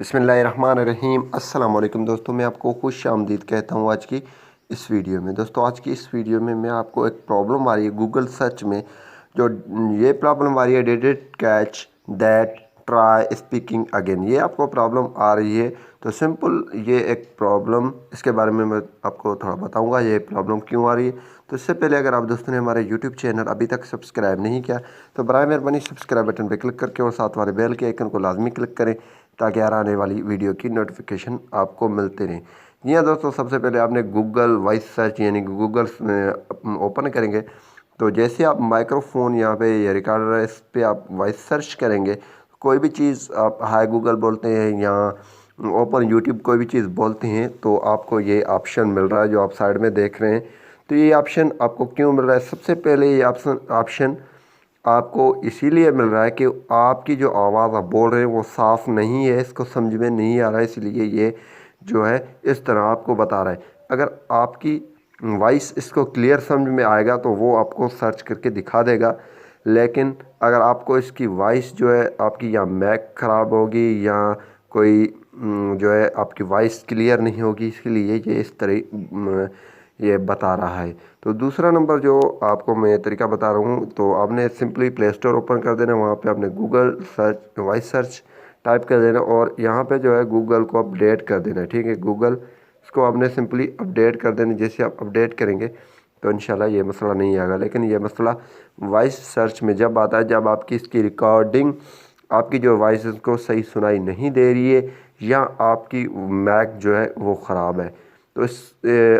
बिस्मिल्लाहिर्रहमानिर्रहीम। अस्सलाम वालेकुम दोस्तों, मैं आपको खुश आमदीद कहता हूँ आज की इस वीडियो में। दोस्तों आज की इस वीडियो में मैं आपको एक प्रॉब्लम आ रही है गूगल सर्च में, जो ये प्रॉब्लम आ रही है did it catch that try speaking again. ये आपको प्रॉब्लम आ रही है तो सिंपल ये एक प्रॉब्लम, इसके बारे में मैं आपको थोड़ा बताऊंगा ये प्रॉब्लम क्यों आ रही है। तो इससे पहले अगर आप दोस्तों ने हमारे यूट्यूब चैनल अभी तक सब्सक्राइब नहीं किया तो बराए मेहरबानी सब्सक्राइब बटन पर क्लिक करके और साथ वाले बेल के आइकन को लाजमी क्लिक करें ताकि हर आने वाली वीडियो की नोटिफिकेशन आपको मिलते रहें। जी हाँ दोस्तों, सबसे पहले आपने गूगल वॉइस सर्च यानी कि गूगल ओपन करेंगे तो जैसे आप माइक्रोफोन यहाँ पे या रिकॉर्डर है इस पर आप वॉइस सर्च करेंगे, कोई भी चीज़ आप हाई गूगल बोलते हैं या ओपन यूट्यूब कोई भी चीज़ बोलते हैं तो आपको ये ऑप्शन मिल रहा है जो आप साइड में देख रहे हैं। तो ये ऑप्शन आपको क्यों मिल रहा है? सबसे पहले ये ऑप्शन आपको इसीलिए मिल रहा है कि आपकी जो आवाज़ आप बोल रहे हैं वो साफ़ नहीं है, इसको समझ में नहीं आ रहा है, इसलिए ये जो है इस तरह आपको बता रहा है। अगर आपकी वॉइस इसको क्लियर समझ में आएगा तो वो आपको सर्च करके दिखा देगा, लेकिन अगर आपको इसकी वॉइस जो है आपकी या मैक ख़राब होगी या कोई जो है आपकी वॉइस क्लियर नहीं होगी, इसलिए ये इस तरह ये बता रहा है। तो दूसरा नंबर जो आपको मैं तरीका बता रहा हूँ, तो आपने सिंपली प्ले स्टोर ओपन कर देना, वहाँ पे आपने Google search voice search type कर देना और यहाँ पे जो है गूगल को अपडेट कर देना। ठीक है, गूगल इसको आपने सिंपली अपडेट कर देना। जैसे आप अपडेट करेंगे तो इंशाल्लाह ये मसला नहीं आएगा, लेकिन ये मसला वॉइस सर्च में जब आता है जब आपकी इसकी रिकॉर्डिंग आपकी जो वॉइस को सही सुनाई नहीं दे रही है या आपकी मैक जो है वो ख़राब है। तो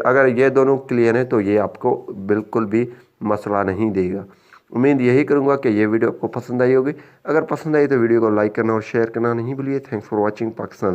अगर ये दोनों क्लियर हैं तो ये आपको बिल्कुल भी मसला नहीं देगा। उम्मीद यही करूँगा कि ये वीडियो आपको पसंद आई होगी। अगर पसंद आई तो वीडियो को लाइक करना और शेयर करना नहीं भूलिए। Thanks for watching Pakistan.